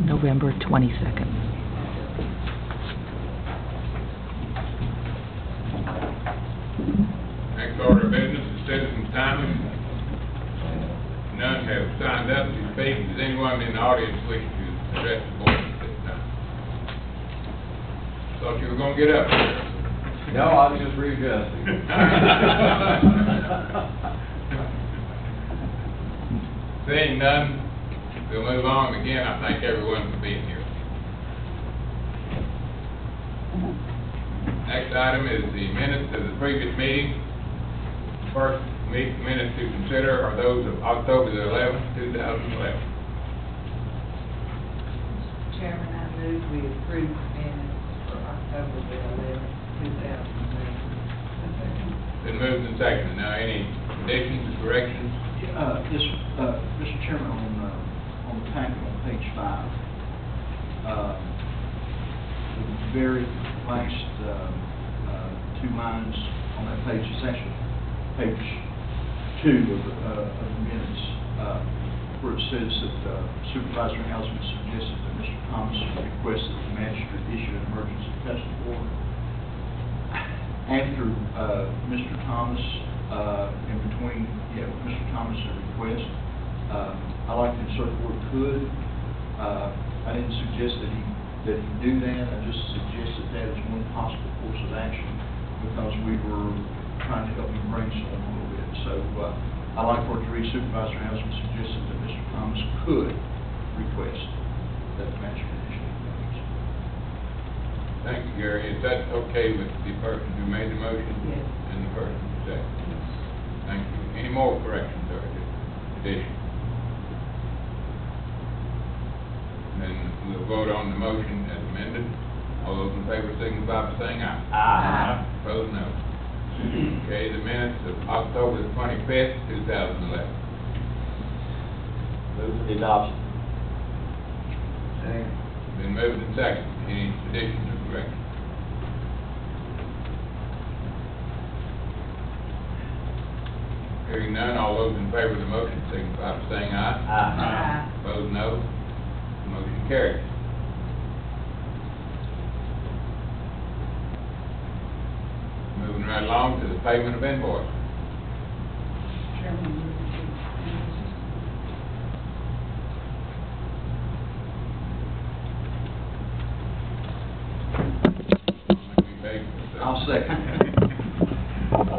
November 22nd. Next order of business is citizens' time. None have signed up to speak. Does anyone in the audience wish to address the board at this time? Thought you were going to get up. No, I was just readjusting. Seeing none, we'll move on. Again, I thank everyone for being here. Next item is the minutes of the previous meeting. First minutes to consider are those of October the 11th, 2011. Chairman, I move we approve minutes for October the 11th, 2011. Been moved and seconded. Now, any additions or corrections? Yes, Mr. Chairman, on the packet on page 5, the very last two lines on that page, it's actually page 2 of the minutes, where it says that Supervisor Hausman suggested that Mr. Thomas request that the magistrate issue an emergency custody order. After Mr. Thomas, in between, Mr. Thomas' request, I like to insert the word could. I didn't suggest that he do that. I just suggested that as one possible course of action because we were trying to help him brainstorm a little bit. So I like for it to read Supervisor Hausman suggested that Mr. Thomas could request that the magistrate issue an emergency. Thank you, Gary. Is that okay with the person who made the motion? Yes. And the person who seconded? Thank you. Any more corrections or additions? Then we'll vote on the motion as amended. All those in favor signify by saying aye. Aye. Opposed, no. Okay, the minutes of October the 25th, 2011. Move for the adoption. Been moved and seconded. Any additions or corrections? Hearing none, all those in favor of the motion signify by saying aye. Aye. Opposed, no. Motion carries. Moving right along to the payment of invoices. Chairman, move to I'll second.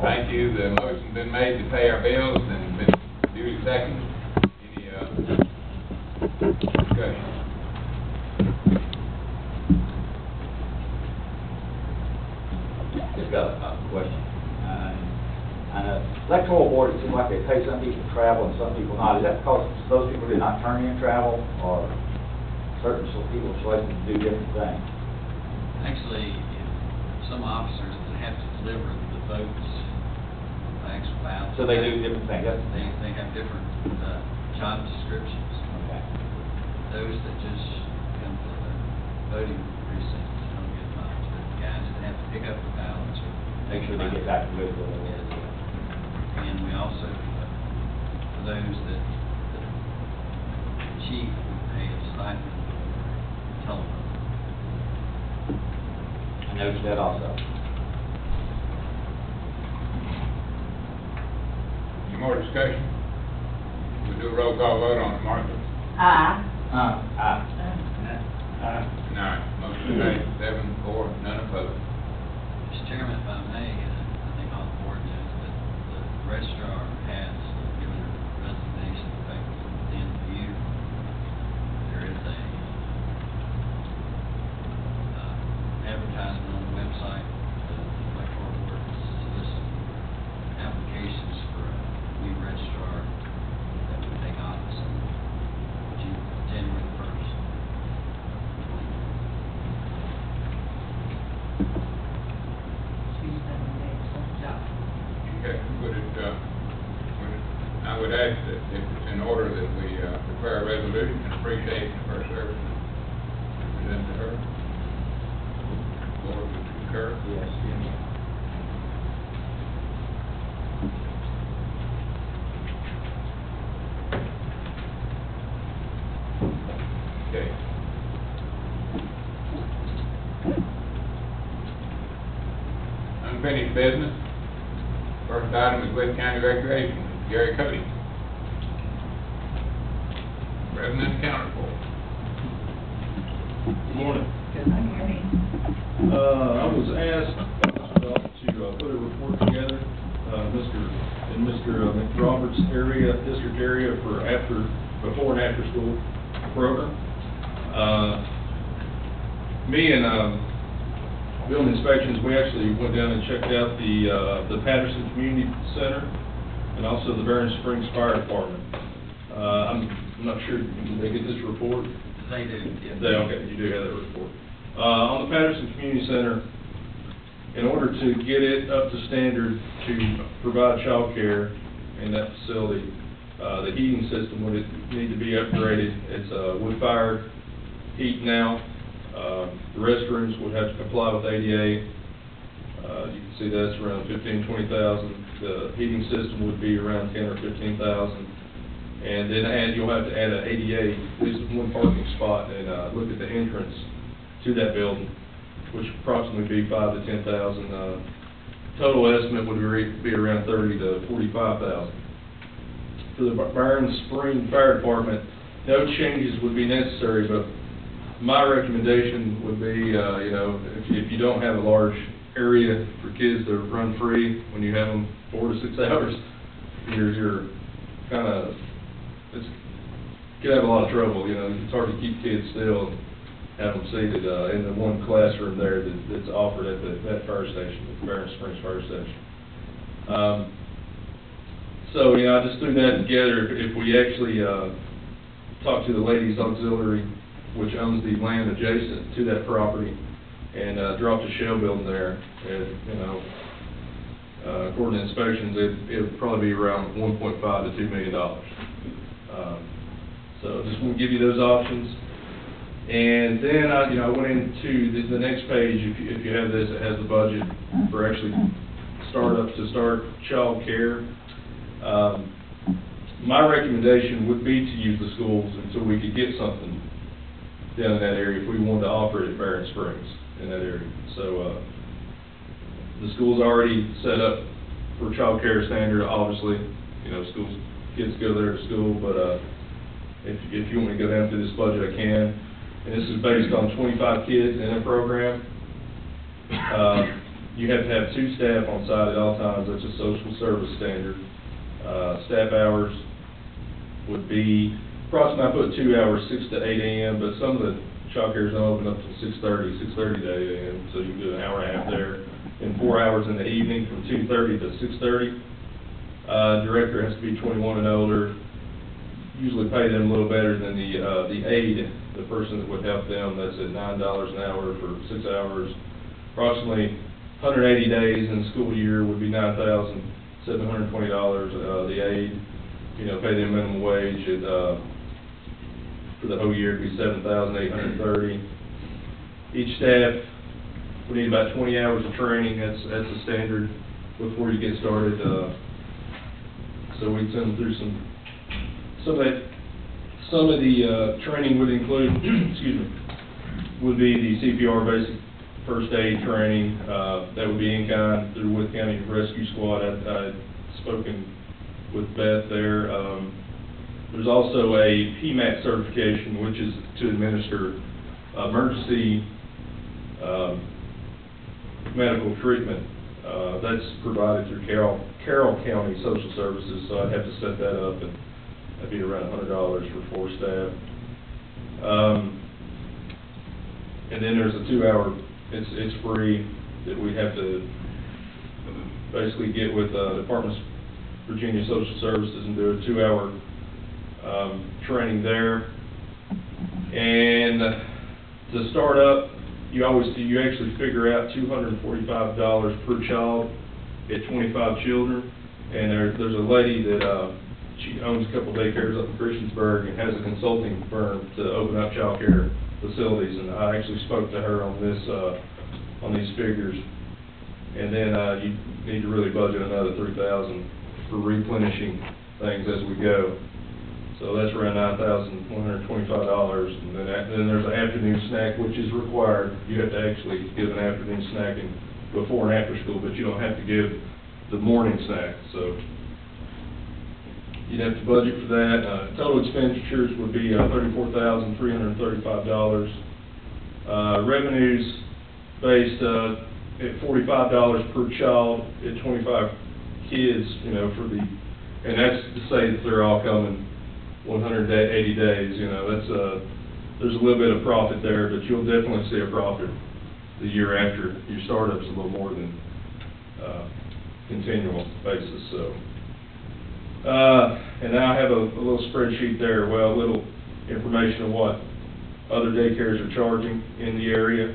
Thank you. The motion's been made to pay our bills and been duly seconded. Any discussion? Just got a question. I know electoral board, it seems like they pay some people travel and some people not. Is that because those people did not turn in travel, or certain people selected to do different things? Actually, some officers that have to deliver the votes, the actual ballots. So they do different things. They have different job descriptions. Okay. Those that just come to the voting precincts don't get much, but the guys that have to pick up the ballots or Make sure they get back to it. Yes. And we also, for those that the chief would pay a stipend for telephone. I noticed that also. Any more discussion? We'll do a roll call vote on it, Martha. Aye. Aye. Nine. Motion carries 7-4, none opposed. Mr. Chairman, if I may, I think all the board knows that the registrar has given her resignation effective at the end of the year. There is a advertisement on the website. The electoral board is soliciting applications for a new registrar that would take office on January 1st. She's done an excellent job. Okay, I would ask that if it's in order that we prepare a resolution in appreciation of her service and present to her. Board would concur. Yes. Okay. Unfinished business. First item is West County Recreation, Gary Cody. President accounted for. Good morning. Good morning. I was asked to put a report together, Mr. McRoberts district area for before and after school program. Me and Building Inspections, we actually went down and checked out the Patterson Community Center and also the Barron Springs Fire Department. I'm not sure, did they get this report? They do, yeah. Okay, you do have that report. On the Patterson Community Center, in order to get it up to standard to provide child care in that facility, the heating system would need to be upgraded. It's wood-fired heat now. The restrooms would have to comply with ADA. You can see that's around $15,000 to $20,000. The heating system would be around $10,000 or $15,000. And then you'll have to add an ADA, at least one parking spot, and look at the entrance to that building, which would approximately be $5,000 to $10,000. Total estimate would be around $30,000 to $45,000. For the Barron Springs Fire Department, no changes would be necessary, but my recommendation would be, if you don't have a large area for kids to run free when you have them 4 to 6 hours, you're kind of, you could have a lot of trouble. It's hard to keep kids still and have them seated in the one classroom there that's offered at that fire station, at the Barron Springs Fire Station. So, I just threw that together. If we actually talk to the Ladies Auxiliary, which owns the land adjacent to that property, and dropped a shell building there, according to inspections, it would probably be around $1.5 to $2 million. So just want to give you those options. And then I went into the next page. If you have this, it has the budget for actually startups to start child care. My recommendation would be to use the schools until we could get something down in that area if we wanted to offer it at Barron Springs in that area. So the school's already set up for child care standard, obviously. Kids go there to school, but if you want me to go down through this budget, I can. And this is based on 25 kids in a program. You have to have 2 staff on site at all times. That's a social service standard. Staff hours would be approximately, I put 2 hours, 6 to 8 a.m., but some of the child cares don't open up till 6:30 to 8 a.m., so you can do an hour and a half there. And 4 hours in the evening from 2:30 to 6:30. Director has to be 21 and older. Usually pay them a little better than the aide, the person that would help them. That's at $9 an hour for 6 hours. Approximately 180 days in the school year would be $9,720. The aide, pay them minimum wage at for the whole year it'd be $7,830. Each staff would need about 20 hours of training. That's a standard before you get started. So we send them through some of the training would include, would be the CPR basic first aid training. That would be in kind through Wood County Rescue Squad. I'd spoken with Beth there. There's also a PMAT certification, which is to administer emergency medical treatment. That's provided through Carroll County Social Services, so I'd have to set that up, and that'd be around $100 for 4 staff. And then there's a 2-hour, it's free, that we have to basically get with Department of Virginia Social Services and do a 2-hour training there. And to start up, you actually figure out $245 per child at 25 children. And there's a lady that she owns a couple daycares up in Christiansburg and has a consulting firm to open up child care facilities. And I actually spoke to her on these figures. And then you need to really budget another $3,000 for replenishing things as we go. So that's around $9,125, and then there's an afternoon snack, which is required. You have to actually give an afternoon snack before and after school, but you don't have to give the morning snack, so you'd have to budget for that. Total expenditures would be $34,335. Revenues based at $45 per child at 25 kids, you know, and that's to say that they're all coming 180 days, you know, there's a little bit of profit there, but you'll definitely see a profit the year after your startup's a little more than continual basis, so. And I have a little spreadsheet there, well, a little information on what other daycares are charging in the area.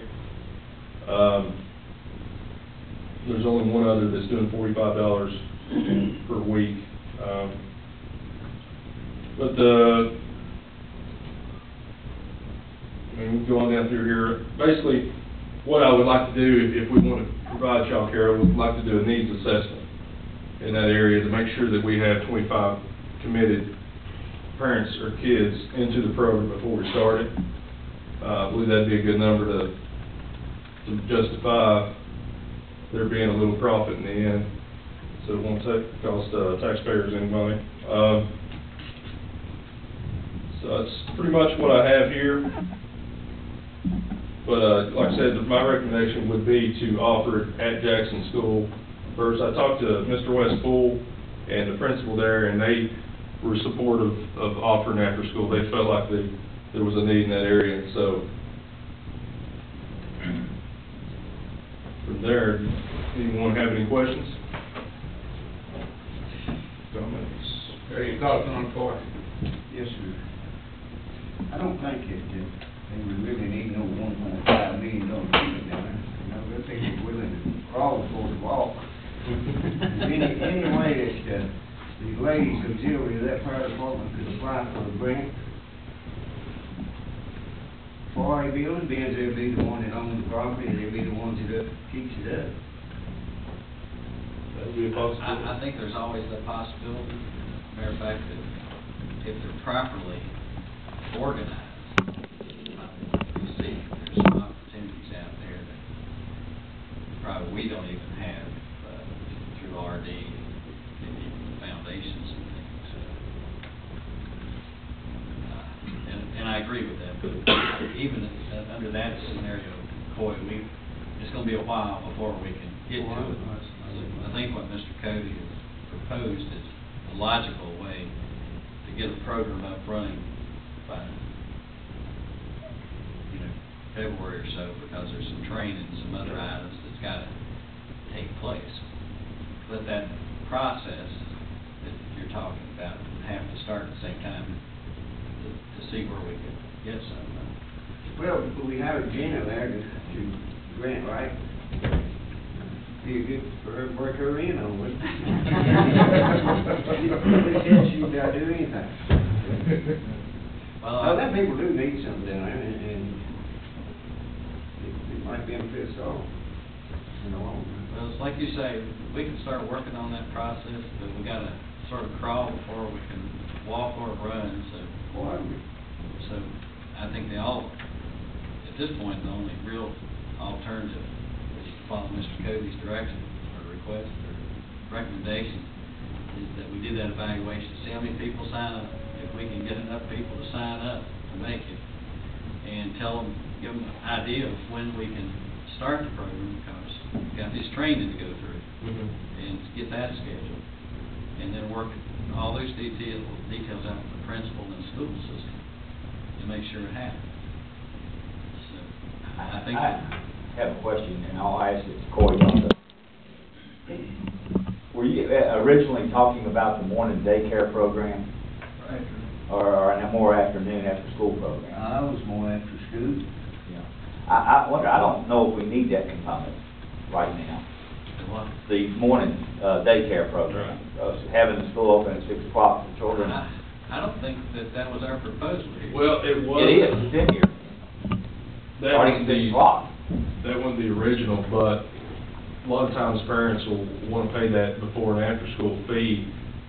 There's only one other that's doing $45 per week. Going down through here, basically, what I would like to do, if we want to provide child care, I would like to do a needs assessment in that area to make sure that we have 25 committed parents or kids into the program before we start it. I believe that'd be a good number to justify there being a little profit in the end, so it won't cost taxpayers any money. So that's pretty much what I have here. But like I said, my recommendation would be to offer it at Jackson School first. I talked to Mr. Westpool and the principal there, and they were supportive of offering after school. They felt like there was a need in that area. So from there, anyone have any questions? Comments? What are your thoughts on it, Coy? Yes, sir. I don't think that they would really need no $1.5 million treatment down there. You know, they're people willing to crawl before they walk. Any way that these ladies auxiliary of that fire department could apply for a grant for a building, being they'll be the one that owns the property, and they'll be the ones that keeps it up. That would be a possibility. I think there's always that possibility. Matter of fact, that if they're properly organized, you see, there's some opportunities out there that probably we don't even have through RD and foundations and things. And I agree with that, but even under that scenario, Coy, it's going to be a while before we can get to it. So I think what Mr. Cody has proposed is a logical way to get a program up running by, February or so, because there's some training and some other items that's got to take place. But that process that you're talking about would have to start at the same time to see where we could get some. Well, we have a Gina there to grant, right? Be good for her to work her in on it. She's got to do anything. Well, them people do need something down there, and it might benefit us all in the long run. Well, it's like you say, we can start working on that process, but we got to sort of crawl before we can walk or run. So I think at this point, the only real alternative is to follow Mr. Cody's direction or request or recommendation is that we do that evaluation, see how many people sign up, if we can get enough people to sign up to make it, and give them an idea of when we can start the program, because we've got this training to go through, and get that scheduled, and then work all those details out with the principal and school system to make sure it happens. So I think I have a question, and I'll ask it to Coy about that. Were you originally talking about the morning daycare program? Or a more afternoon after school program? I was more after school. Yeah. I wonder, I don't know if we need that component right now. The morning daycare program, having the school open at 6 o'clock for children. I don't think that was our proposal here. Well, it was. It is, it's in here. Starting at 6 o'clock. That wasn't the original, but a lot of times parents will want to pay that before and after school fee,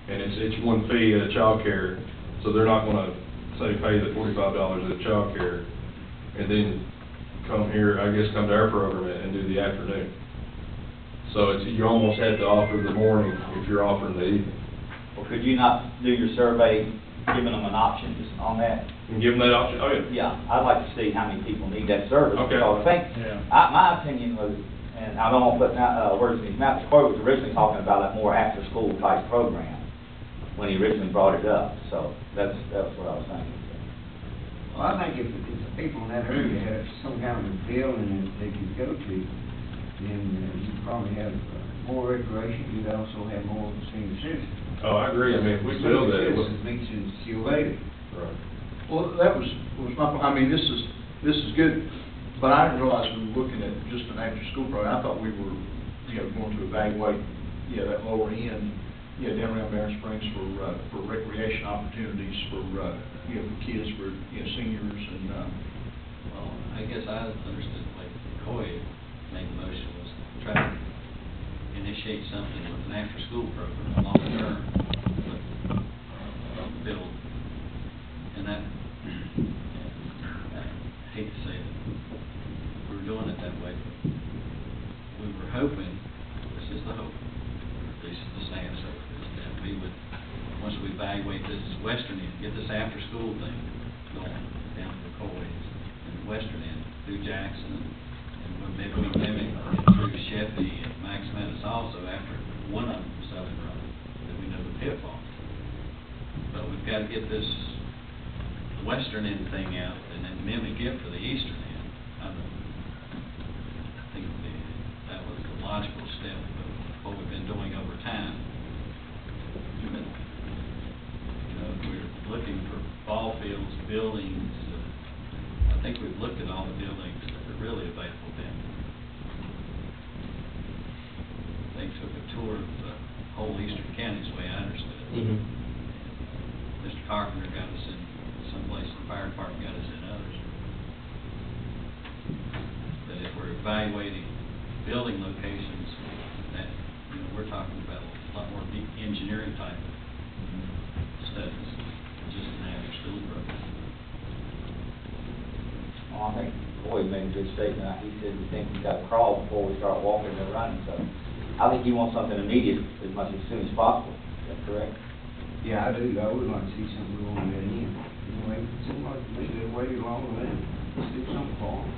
and it's one fee at a child care So they're not gonna, say, pay the $45 of the childcare, and then come here, I guess, come to our program and do the afternoon. So it's, you almost have to offer the morning if you're offering the evening. Or could you not do your survey, giving them an option just on that? And give them that option, oh, yeah. Yeah, I'd like to see how many people need that service. Okay. Because I think, my opinion was, and I don't want to put words in his mouth, the quote was originally talking about a more after-school type program when he originally brought it up. So that's what I was thinking. Well, I think if the people in that area had some kind of a building that they could go to, then you'd probably have more recreation, you'd also have more senior citizens. Oh, I agree, I mean, if we build that, it was. Senior citizens mentioned see you later. Right. Well, that was my, I mean, this is good, but I didn't realize we were looking at just an after-school program. I thought we were, going to evaluate, that lower end, down around Barron Springs for recreation opportunities for, for kids, for, seniors and, Well, I guess I understood the way Coy made the motion was to try to initiate something with an after-school program, long-term, but build. And that, I hate to say that we're doing it that way, but we were hoping, this is the hope, or at least the stance of it, is that we would, once we evaluate this western end, get this after-school thing going down to the Coys and the western end through Jackson, and maybe we mimic it through Sheffy and Max Meadows also after one of them selling run, that we know the pitfalls. But we've got to get this western end thing out and then mimic it for the eastern end. I think that was the logical step of what we've been doing over time. But, if we're looking for ball fields, buildings, I think we've looked at all the buildings that are really available then. They took a tour of the whole eastern counties, the way I understood it. Mm-hmm. Mr. Carpenter got us in someplace, the fire department got us in others. But if we're evaluating building locations, that, we're talking about a lot more deep engineering type studies, just an after-school program. Well, I think Boyd made a good statement. He said we think we've got to crawl before we start walking and running. So I think you want something immediate as much as soon as possible. Is that correct? Yeah, I do, I would like to see something going on that end. Anyway, it seems like to me they waited long enough, let's do something for them.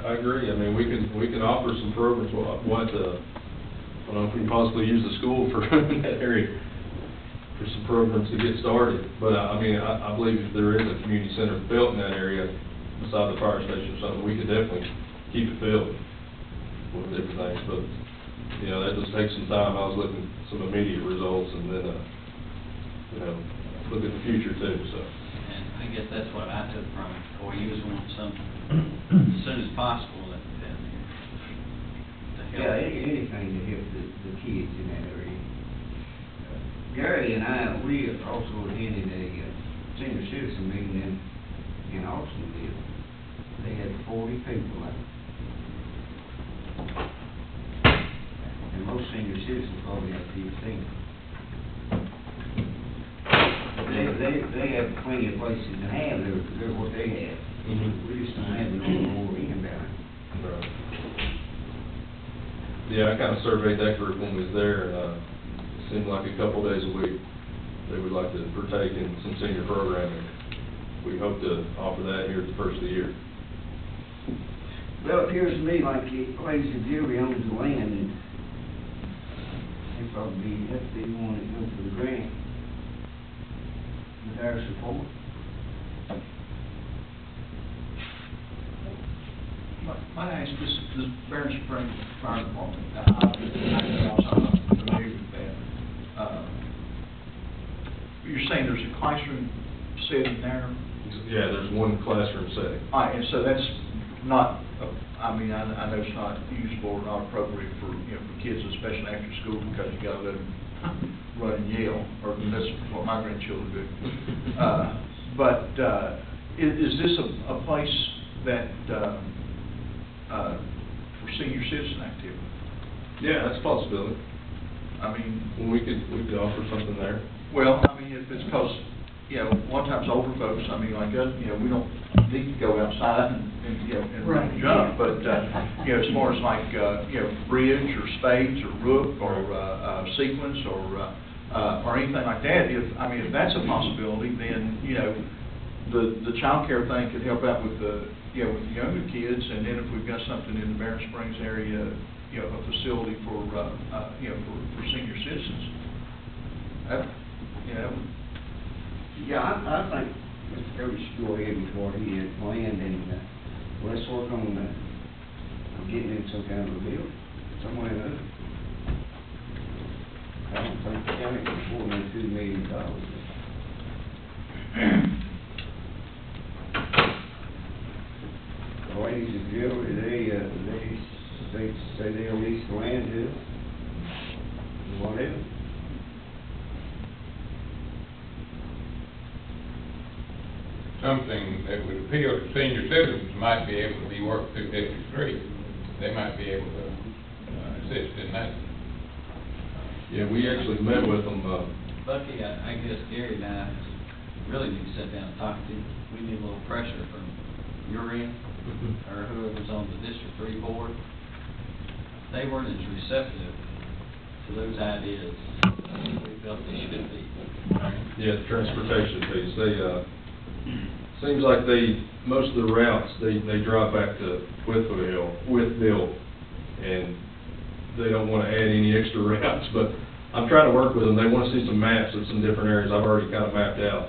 I agree, I mean, we can offer some programs, I don't know if we can possibly use the school for that area, for some programs to get started, but I believe if there is a community center built in that area, beside the fire station or something, we could definitely keep it filled with different things, but, that just takes some time. I was looking at some immediate results and then, look at the future too, so. And I guess that's what I took from it, or you was wanting something as soon as possible that down here. To help. Yeah, anything to help the kids in that area. Gary and I, we also attended a senior citizen meeting in Austinville. They had 40 people there. And most senior citizens probably have 15. They have plenty of places to have, they're what they have. Mm-hmm. We just don't have it no more in down. Right. Yeah, I kind of surveyed that group when we was there, and it seemed like a couple days a week, they would like to partake in some senior programming. We hope to offer that here at the first of the year. Well, it appears to me like Ladies and Jury owns the land, and they probably have to be the one that goes for the grant with our support. Might I ask this Barron Springs Fire Department, I'm not familiar with that. You're saying there's a classroom setting there? Yeah, there's one classroom setting. All right, and so that's not, I know it's not usable or not appropriate for, for kids, especially after school, because you gotta let them run and yell, or that's what my grandchildren do. But is this a place that, for senior citizen activity? Yeah, that's a possibility. I mean, We could offer something there. well, I mean, if it's because, you know, a lot of times older folks, I mean, like us, you know, we don't need to go outside and you know, and Right. jump, but, you know, as far as like, you know, bridge or spades or rook or, sequence or anything like that, if that's a possibility, then, you know, the childcare thing could help out with the, you know, with the younger kids, and then if we've got something in the Barron Springs area, you know, a facility for, you know, for senior citizens, that, you know, Yeah, I think Mr. Cody should go ahead with what he had planned, and, let's work on, getting in some kind of a bill, somewhere or another. I don't think the county can afford that $2 million. The ladies and gentlemen, they say they'll lease the land to us, or whatever. Something that would appeal to senior citizens might be able to be worked through District 3. They might be able to assist in that. Yeah, we actually met with them, Bucky, I guess Gary and I really need to sit down and talk to you. We need a little pressure from your end, or whoever's on the District 3 board. They weren't as receptive to those ideas as we felt they should be. yeah, the transportation piece, seems like most of the routes, they drop back to Withville, and they don't want to add any extra routes, but I'm trying to work with them. They want to see some maps of some different areas I've already kind of mapped out.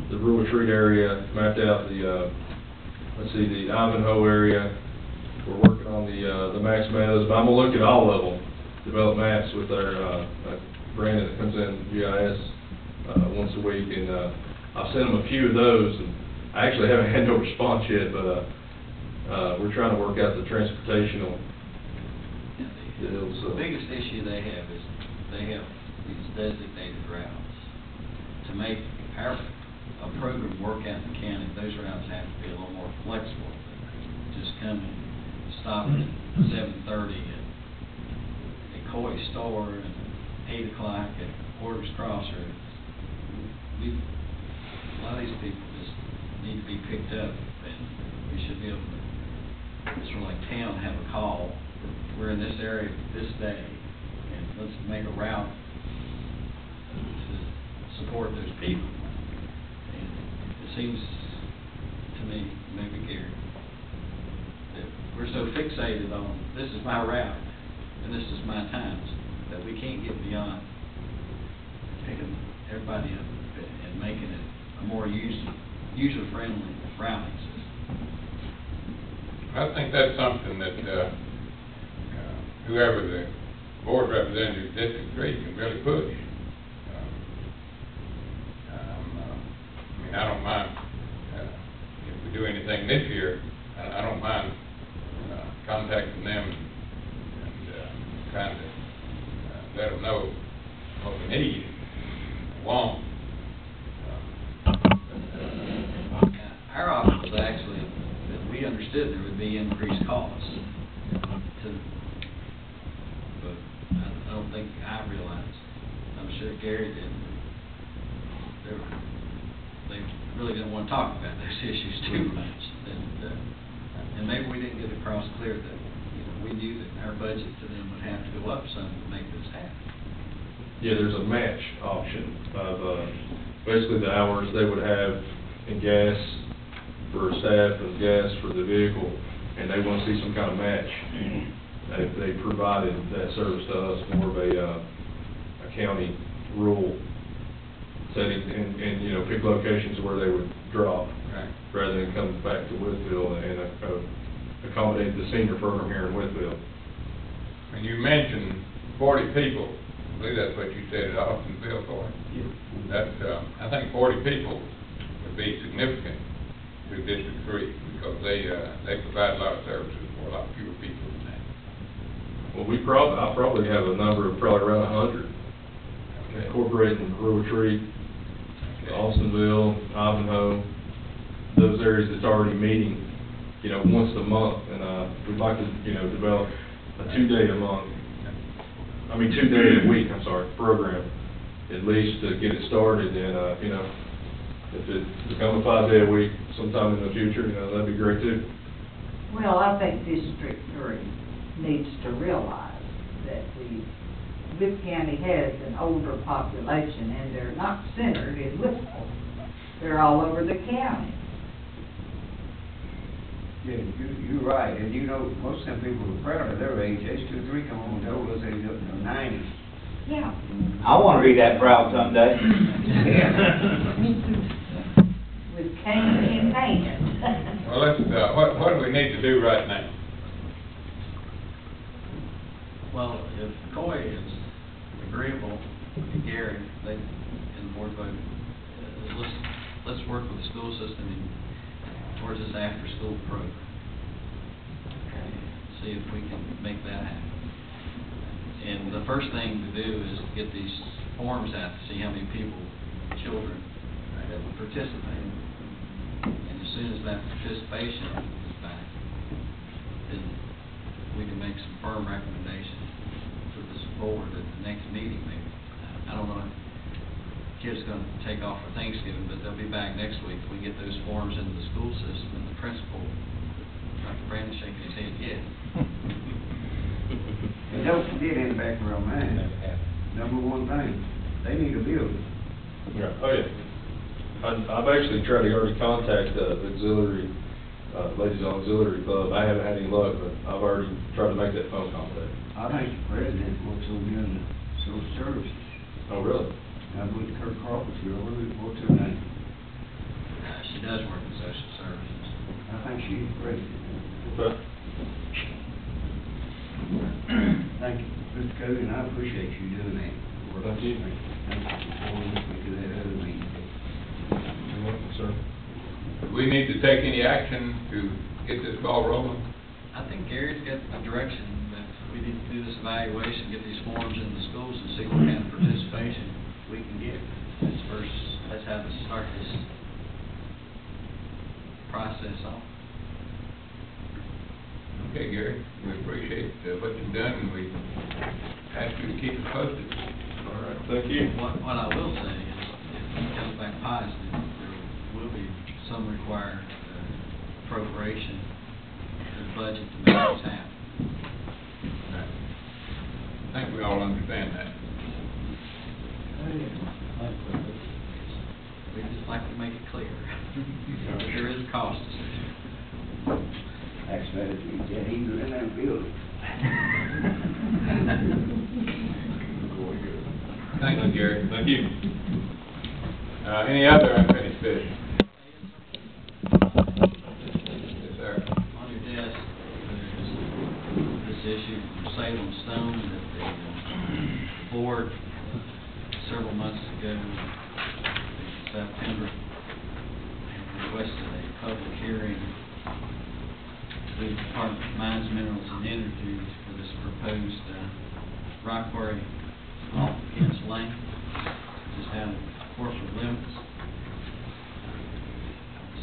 The Rural Retreat area, mapped out the Ivanhoe area. We're working on the Max Meadows, but I'm gonna look at all of them, develop maps with our, Brandon that comes in GIS, once a week, and, I've sent them a few of those, and I actually haven't had no response yet, but, we're trying to work out the transportational deals, so. The biggest issue they have is they have these designated routes. To make a program work out in the county, those routes have to be a little more flexible. Just come and stop at 7:30 at Coy Store and 8 o'clock at Porter's Crosser. A lot of these people just need to be picked up, and we should be able to, it's sort of like town, have a call. We're in this area this day, and let's make a route to support those people. And it seems to me, maybe Gary, that we're so fixated on, this is my route, and this is my times, that we can't get beyond picking everybody up and making it a more user-friendly routing system. I think that's something that, whoever the board representative District 3 can really push. I mean, I don't mind, if we do anything this year, I don't mind contacting them and trying to let them know what we need, want. Our office was actually, that we understood there would be increased costs to, but I don't think I realized. I'm sure Gary did. They really didn't want to talk about those issues too much, and maybe we didn't get across clear that, you know, we knew that our budget to them would have to go up some to make this happen. Yeah, there's a match option of, basically the hours they would have in gas for staff and gas for the vehicle, and they want to see some kind of match. They provided that service to us, more of a county rural setting, and you know, pick locations where they would drop, Right. rather than come back to Woodville and accommodate the senior program here in Woodville. And you mentioned 40 people. I believe that's what you said at Austinville for. Yeah. That's, I think 40 people would be significant to District 3, because they provide a lot of services for a lot fewer people than that. Well, I probably have a number of probably around 100, Okay. incorporating Rural Retreat, Okay. Austinville, Ivanhoe, those areas that's already meeting, you know, once a month, and we'd like to, you know, develop a 2-day a month 2-day-a-week, program, at least to get it started, and, you know, if it becomes a 5-day-a-week sometime in the future, you know, that'd be great too. Well, I think District 3 needs to realize that Bibb County has an older population, and they're not centered in Whittle. They're all over the county. Yeah, you're right, and you know, most of them people are proud of their age. H2-3 come on and told us they was up in the 90s. Yeah. I wanna be that proud someday. With cane in hand. Well, let's, what do we need to do right now? Well, if Coy is agreeable, and Gary, they, in the board vote, let's work with the school system towards this after-school program. Okay, see if we can make that happen. And the first thing to do is get these forms out to see how many people, children, that will participate. And as soon as that participation is back, then we can make some firm recommendations to this board at the next meeting maybe. I don't know if kids are going to take off for Thanksgiving, but they'll be back next week. We get those forms into the school system, and the principal, Dr. Brandon, shaking his head, yeah. And don't forget in the back of our mind, number one thing, they need a building. Yeah. Oh, yeah. I've actually tried to already contact the auxiliary, Ladies Auxiliary Club. I haven't had any luck, but I've already tried to make that phone call today. I think the president works over here in the social services. Oh, really? I believe Kirk Crawford's here, what's her name? She does work in social services. I think she's the president. Okay. Thank you, Mr. Cody, and I appreciate you doing that. Well, thank you. Thank you for going with me to that other meeting. You're welcome, sir. Do we need to take any action to get this ball rolling? I think Gary's got the direction that we need to do this evaluation, get these forms in the schools and see what kind of participation we can get. Let's have us start this process off. Okay, Gary, we appreciate what you've done, and we ask you to keep us posted. All right, thank you. What I will say is, if it comes back positive, there will be some required appropriation to the budget to make this happen. I think we all understand that. We just like to make it clear. But there is a cost associated. That's better to get easier in that building. Thank you, Gary. Thank you. Any other unfinished business? Yes, sir. On your desk, there's this issue from Salem Stone that the board several months ago, in September, requested a public hearing with the Department of Mines, Minerals, and Energy for this proposed rock quarry off Kent's Lane, just down at corporate limits.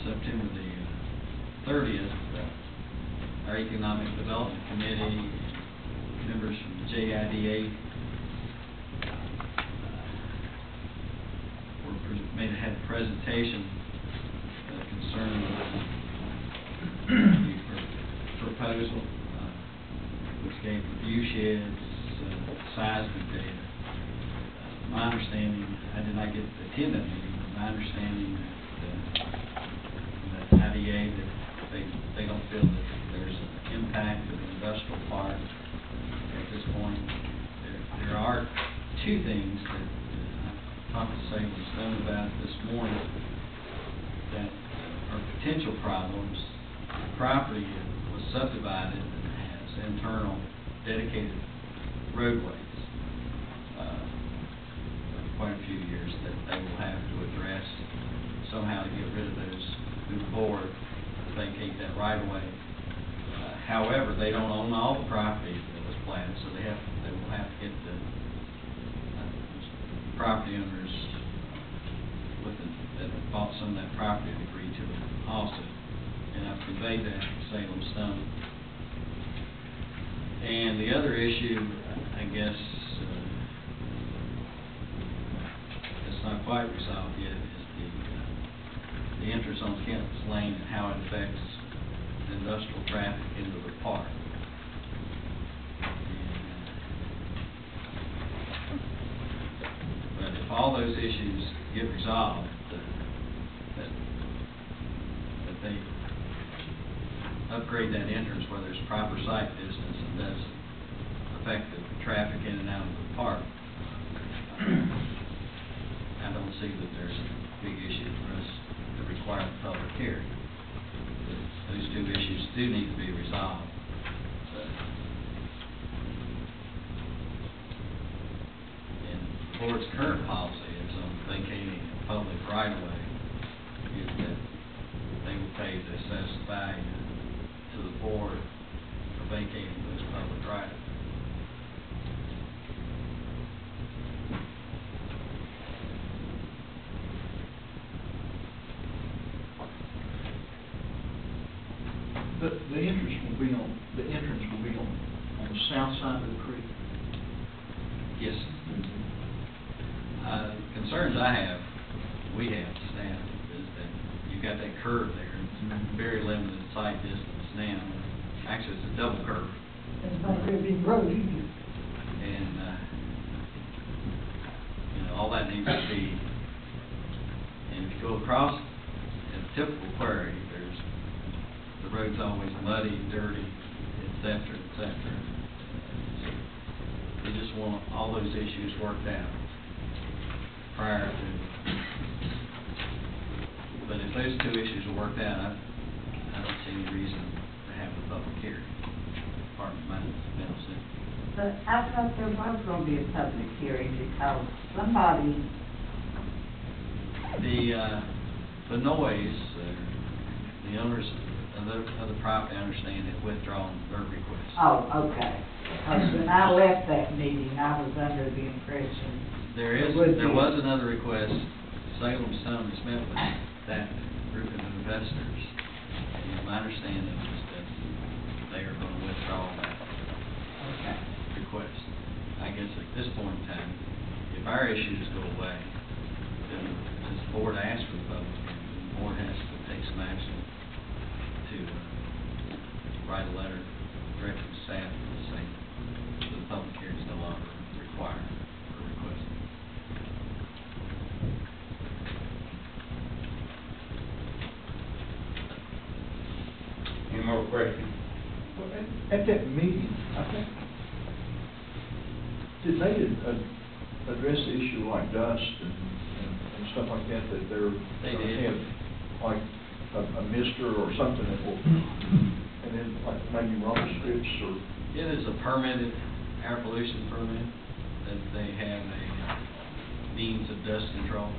September the 30th, our Economic Development Committee, members from the JIDA, had a presentation concerning the proposal, which gave review sheds, seismic data. My understanding, I did not get to attend that meeting, but my understanding that IDA, that they don't feel that there's an impact of the industrial park at this point. There are two things that I talked to Salem Stone about this morning that are potential problems. The property was subdivided and has internal dedicated roadways quite a few years that they will have to address somehow to get rid of those, move forward, vacate that right of way. However, they don't own all the property that was platted, so they will have to get the property owners that bought some of that property to agree to it also. And I've conveyed that to Salem Stone. And the other issue, I guess, it's not quite resolved yet, is the entrance on Campus Lane and how it affects the industrial traffic into the park. But if all those issues get resolved, that they upgrade that entrance where there's proper sight distance and doesn't affect the traffic in and out of the park, I don't see that there's a big issue for us to require the public hearing. But those two issues do need to be resolved. And the board's current policy is on vacating a public right-of-way, is that they will pay the assessed value to the board for vacating those public right-of-ways. The entrance will be on the south side of the creek. Yes. Concerns I have, we have, staff, is that you've got that curve there. It's very limited sight distance now. Actually, it's a double curve. It's not a very big road either. And, all that needs to be, and if you go across in a typical quarry, the road's always muddy, dirty, et cetera, et cetera. So we just want all those issues worked out prior to, but if those two issues are worked out, I don't see any reason to have a public hearing. Pardon my mental state. But I thought there was going to be a public hearing because somebody, The noise, the owners of the property, I understand, have withdrawn their request. oh, okay. Because when I left that meeting, I was under the impression. There was another request. Salem Stone has met with that group of investors. And my understanding is that they are going to withdraw that Okay. request. I guess at this point in time, if our issues go away, then this board asks for the public hearing, the board has to take some action to write a letter directing staff to say that the public hearing is no longer required or requested. Any more questions? Well, at that meeting, I think, did they address the issue like dust and stuff like that, that they're They gonna did. have like a mister or something that will, and then like maybe rubber strips or? It is a permitted air pollution permit that they have a means of dust control.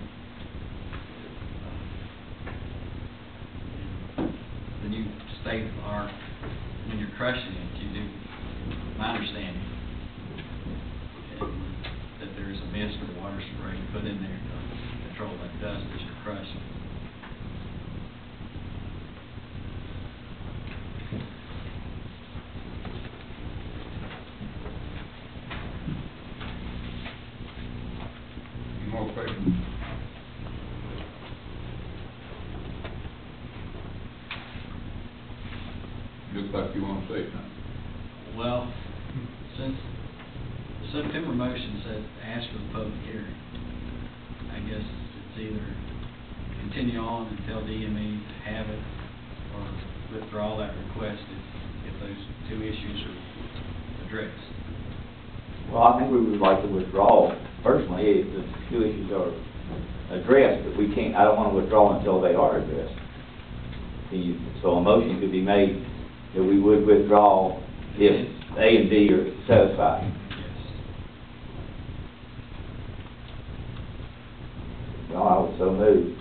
When you when you're crushing it, you do, my understanding, that there is a mist or water spray put in there to control that dust as you're crushing. Any more questions? Looks like you want to say something. Well, since the September motion said ask for the public hearing, I guess it's either continue on and tell DME to have it, or withdraw that request if those two issues are addressed. Well, I think we would like to withdraw personally if the two issues are addressed, but we can't, I don't want to withdraw until they are addressed. So a motion could be made that we would withdraw if A and D are satisfied. Yes. Well, I would so move.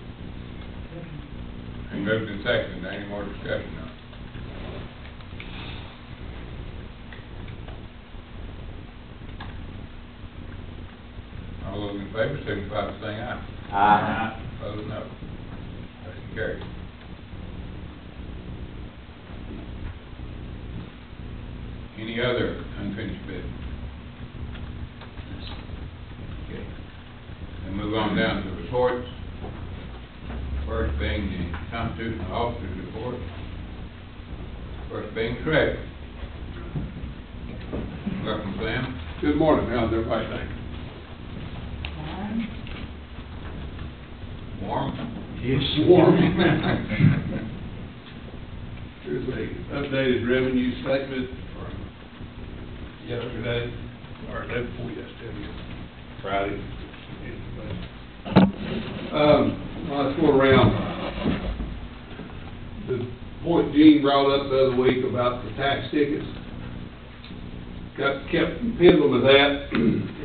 And moved and seconded, any more discussion on it? All those in favor, signify by saying aye. Aye. Opposed, no. Motion carries. Any Any other unfinished business? Okay. Then move on down to reports. First being the constitutional officers report. First being Treasurer. Welcome, Sam. Good morning, how's everybody doing? Warm? Yes. Warm. Here's a updated revenue statement from yesterday, or day before yesterday, Friday. Let's go around. The point Gene brought up the other week about the tax tickets. Kept piddling with that.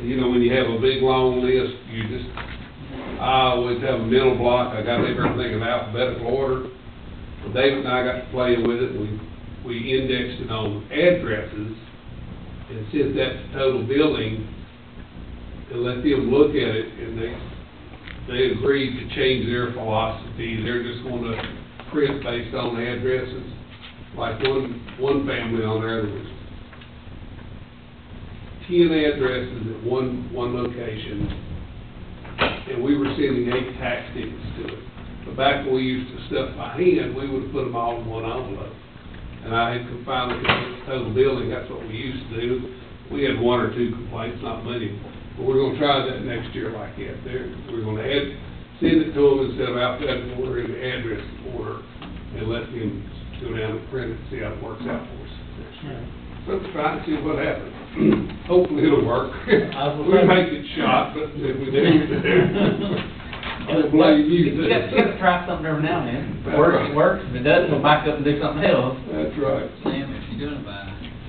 You know, when you have a big long list, I always have a mental block. I got everything in alphabetical order. Well, David and I got to playing with it. We indexed it on addresses, and sent that to total billing, and let them look at it, and they agreed to change their philosophy. They're just going to print based on addresses. Like one family on there, there was 10 addresses at one location, and we were sending 8 tax tickets to it. But back when we used to stuff by hand, we would have put them all in one envelope. And I had finally convinced total billing, that's what we used to do. We had 1 or 2 complaints, not many. But we're going to try that next year like that. We're going to send it to them instead of alphabetical order, in the address order, and let them go down and print it and see how it works out for us next year. So let's try and see what happens. Hopefully it'll work. We make it shot, but if we do, I don't blame you. You got to try something every now and then. It works. If it doesn't, we'll back up and do something else. That's right. Sam, if you're doing it by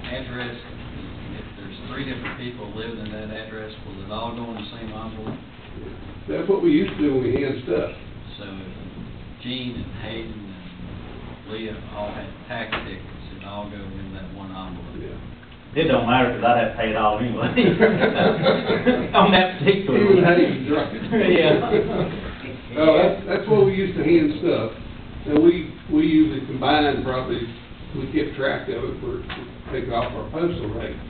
address, if there's 3 different people living in that address, will it all go in the same envelope? That's what we used to do when we hand stuff. So if Gene and Hayden and Leah all had tax tickets, it all go in that one envelope. Yeah. It don't matter, because I'd have to pay it all anyway. On that particular one. Even Hayden's right. Yeah. Well, that's what we used to hand stuff. And we usually combined probably, we kept track of it for, to take off our postal rate.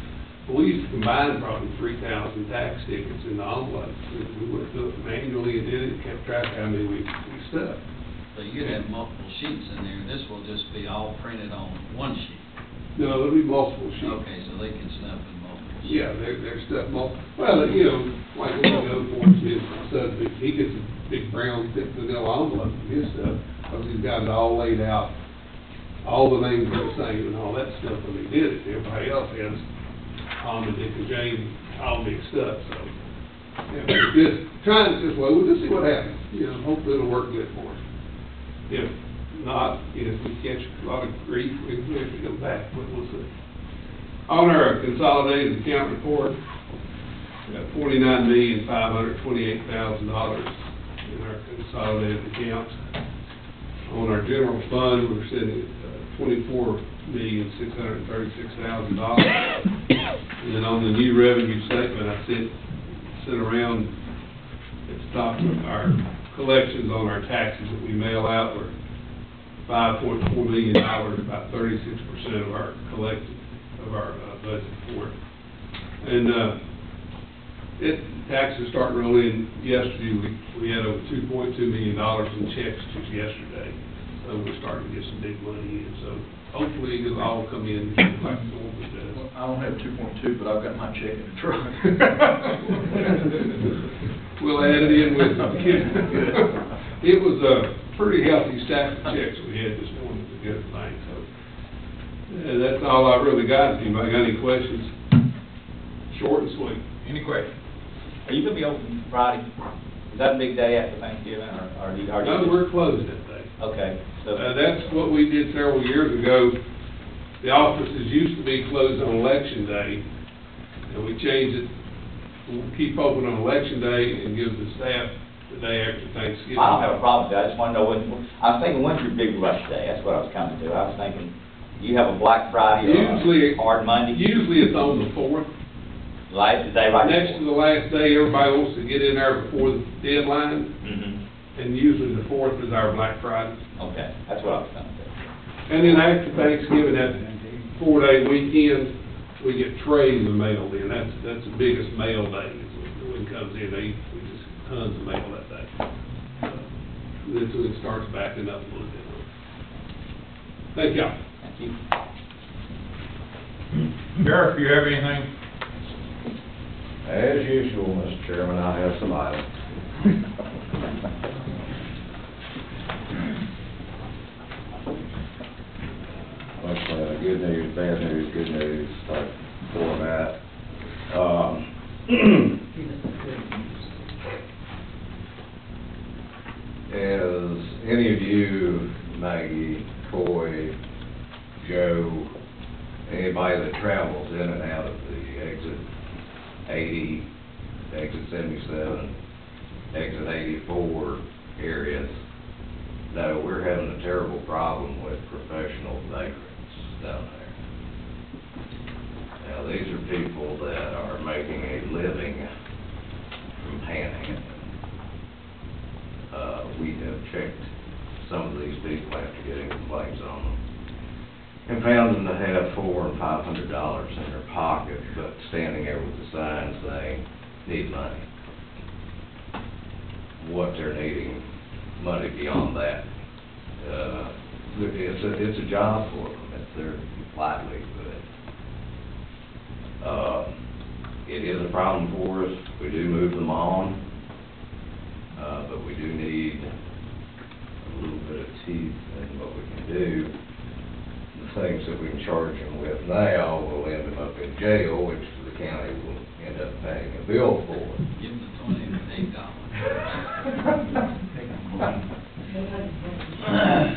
But we used to combine probably 3,000 tax tickets in the envelopes. We would have done it manually and did it, kept track of how many we stuffed. So you'd have multiple sheets in there. This will just be all printed on one sheet. No, there'll be multiple sheets. Okay, so they can stuff in multiple sheets. Yeah, they're stuff multiple. Well, you know, like when we go for his son, he gets a big brown thick vanilla envelope for his stuff, because he's got it all laid out. All the names are the same and all that stuff when he did it. Everybody else has Tom and Dick and Jane all mixed up, so. Yeah, we're just trying it this way. We'll just see what happens. You know, hopefully it'll work good for us. If not, if we catch a lot of grief, we have to go back, but we'll see. On our consolidated account report, we got $49,528,000 in our consolidated accounts. On our general fund, we're sitting at $24,636,000. And then on the new revenue statement, I sent around at the top of our collections on our taxes that we mail out were $5.4 million, about 36% of our collected, of our budget for it. And taxes start rolling in yesterday. We had over $2.2 million in checks just yesterday. So we're starting to get some big money in. So hopefully it'll all come in like it normally does. Well, I don't have 2.2, but I've got my check in the truck. We'll add it in with it. It was a pretty healthy stack of checks we had this morning, it's a good thing, so. That's all I really got. If anybody got any questions? Short and sweet. Any questions? Are you gonna be open Friday? Is that a big day after Thanksgiving, or are you? No, we're closed that day. Okay, so. That's what we did several years ago. The offices used to be closed on Election Day, and we changed it. We'll keep open on Election Day and give the staff the day after Thanksgiving. I don't have a problem with that. I just want to know I was thinking, when's your big rush day? That's what I was coming to. I was thinking, you have a Black Friday or a Hard Monday? Usually it's on the 4th. Like the day right Next to the last day, everybody wants to get in there before the deadline. Mm-hmm. And usually the 4th is our Black Friday. Okay, that's what I was coming to. And then after Thanksgiving, that 4-day weekend, we get trays of mail in, that's the biggest mail day, is when it comes in, we just tons of mail that day. Then so it starts backing up a little bit. Thank y'all. Thank you. Sheriff, you have anything? As usual, Mr. Chairman, I have some items. Good news, bad news, good news, type format. As any of you, Maggie, Coy, Joe, anybody that travels in and out of the exit 80, exit 77, exit 84 areas, know we're having a terrible problem with professional vagrants down there. Now, these are people that are making a living from panhandling. We have checked some of these people after getting complaints on them and found them to have $400 and $500 in their pocket, but standing there with the sign saying, need money. What they're needing, money beyond that. It's a job for them. It's their livelihood. It is a problem for us. We do move them on, but we do need a little bit of teeth in what we can do. The things that we can charge them with now will end them up in jail, which the county will end up paying a bill for. Give them the $28.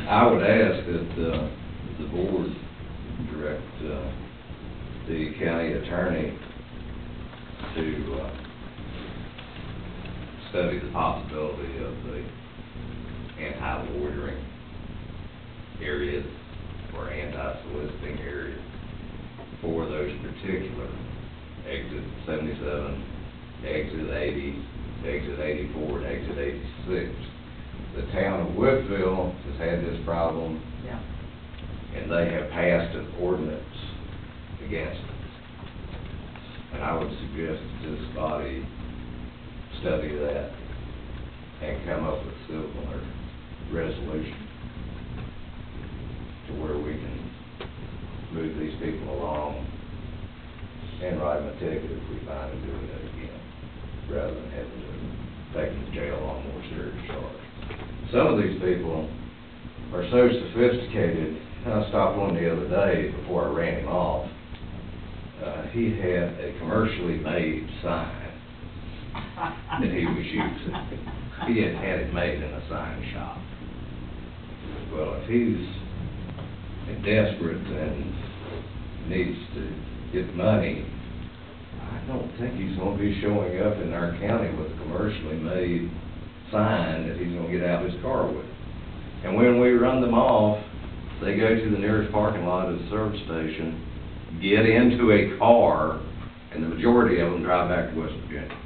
I would ask that the board direct the county attorney to study the possibility of the anti-loitering areas or anti-soliciting areas for those particular exit 77, exit 80, exit 84, and exit 86. The town of Woodville has had this problem, Yeah. and they have passed an ordinance against it. And I would suggest that this body study that and come up with a similar resolution to where we can move these people along and write them a ticket if we find them doing it again, rather than having to take them to jail on more serious charges. Some of these people are so sophisticated. I stopped one the other day before I ran him off. He had a commercially made sign that he was using. He had had it made in a sign shop. Well, if he's desperate and needs to get money, I don't think he's going to be showing up in our county with a commercially made sign that he's going to get out of his car with. And when we run them off, they go to the nearest parking lot of the service station, get into a car, and the majority of them drive back to West Virginia.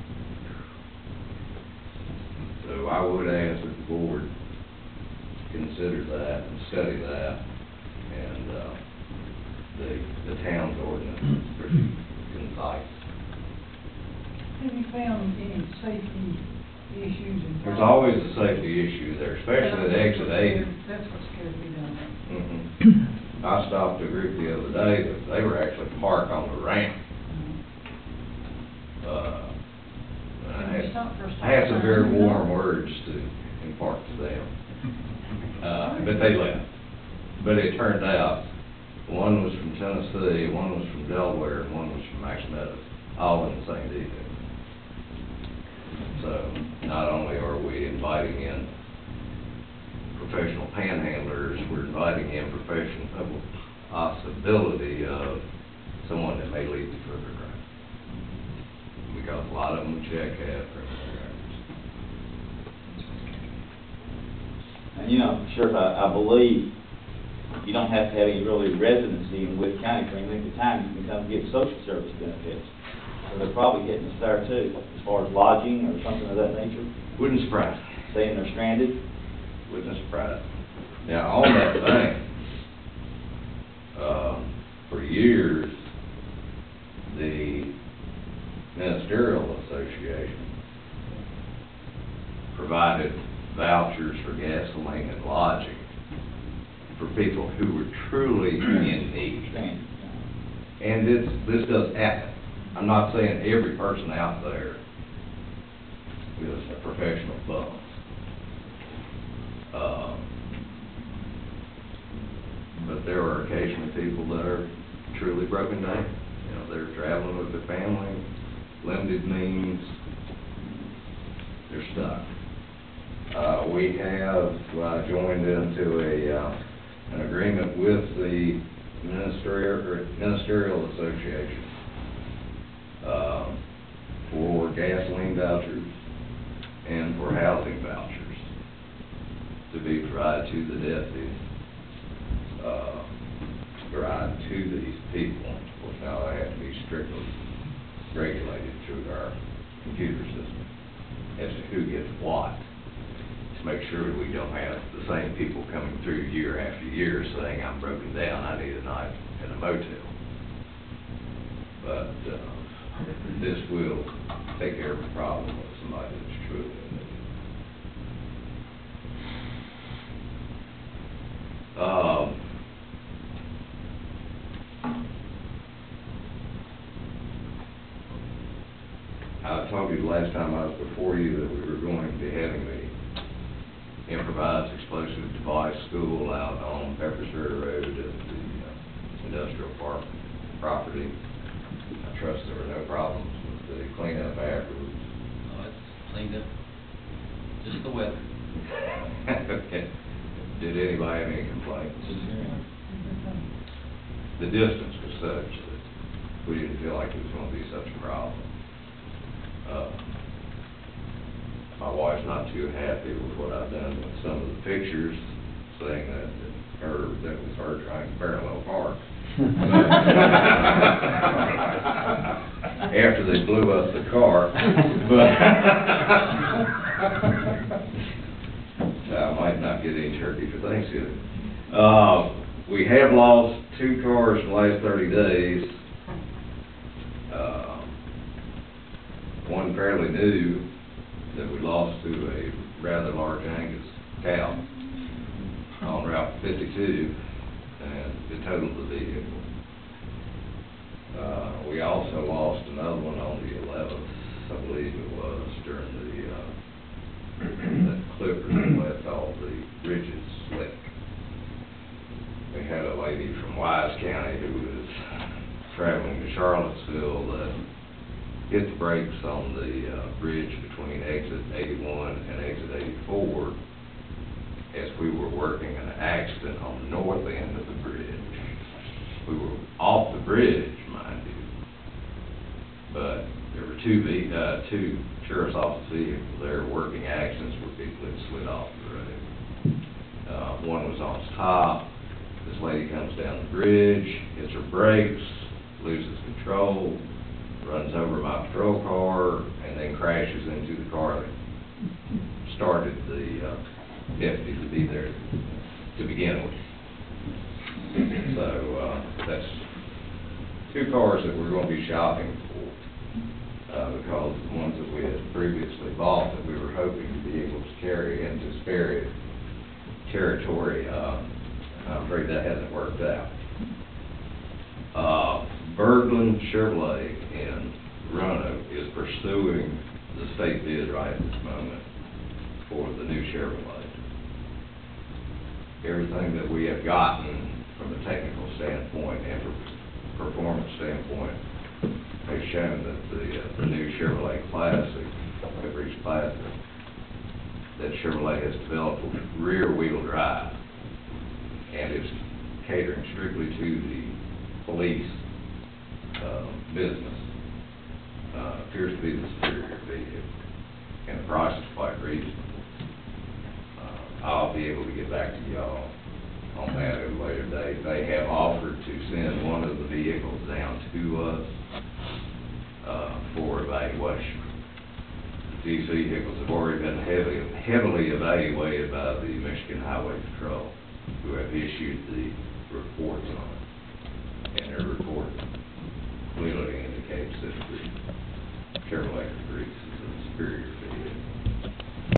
So I would ask that the board consider that and study that, and the town's ordinance is pretty concise. Have you found any safety issues in? There's always a safety issue there, especially at exit 80. That's what scares me down there. I stopped a group the other day that they were actually parked on the ramp. And I had some very warm words to impart to them. But they left. But it turned out, one was from Tennessee, one was from Delaware, and one was from Max Meadows, all in the same detail. So, not only are we inviting in professional panhandlers, we're inviting in professional possibility of someone that may lead the crooked route. Because a lot of them check have criminal records. And Sheriff, I believe you don't have to have any really residency in Wood County for any length of time. You can come get social service benefits. So they're probably getting us there too, as far as lodging or something of that nature. Wouldn't surprise me. Saying they're stranded. Wouldn't surprise me. Now, on that thing, for years, for people who were truly in need. And this does happen. I'm not saying every person out there is a professional bum. But there are occasionally people that are truly broken down. You know, they're traveling with their family, limited means, they're stuck. We have joined into an agreement with the Ministerial Association for gasoline vouchers and for housing vouchers to be provided to the deputies, provided to these people. Of course, now they have to be strictly regulated through our computer system as to who gets what, to make sure that we don't have the same people coming through year after year saying, I'm broken down, I need a night in a motel. But this will take care of the problem of somebody that's truly in need. I told you the last time I was before you that we were going to be having the improvised explosive device school out on Peppersbury Road at the industrial park property. I trust there were no problems with the cleanup afterwards. No, it's cleaned up, just the weather. Okay. Did anybody have any complaints? The distance was such that we didn't feel like it was going to be such a problem. My wife's not too happy with what I've done with some of the pictures, saying that was her trying to parallel park. After they blew up the car, but I might not get any turkey for Thanksgiving. We have lost 2 cars in the last 30 days. One fairly new that we lost to a rather large Angus cow on Route 52, and it totaled the vehicle. We also lost another one on the 11th, I believe it was, during that clipper that left all the ridges slick. We had a lady from Wise County who was traveling to Charlottesville that hit the brakes on the bridge between exit 81 and exit 84 as we were working an accident on the north end of the bridge. We were off the bridge, mind you, but there were two sheriff's office vehicles there working accidents where people had slid off the road. One was on its top. This lady comes down the bridge, hits her brakes, loses control, runs over my patrol car, and then crashes into the car that started the deputy to be there to begin with. So that's 2 cars that we're going to be shopping for, because the ones that we had previously bought that we were hoping to be able to carry into Sperry territory, I'm afraid that hasn't worked out. Berglund Chevrolet in Roanoke is pursuing the state bid right at this moment for the new Chevrolet. Everything that we have gotten from a technical standpoint and from a performance standpoint has shown that the new Chevrolet Classic, Caprice Classic, that Chevrolet has developed with rear-wheel drive and is catering strictly to the police business, appears to be the superior vehicle, and the price is quite reasonable. I'll be able to get back to y'all on that at a later date. They have offered to send one of the vehicles down to us for evaluation. These vehicles have already been heavily evaluated by the Michigan Highway Patrol, who have issued the reports on it, and their report clearly indicates that the Chevrolet Caprice is a superior vehicle.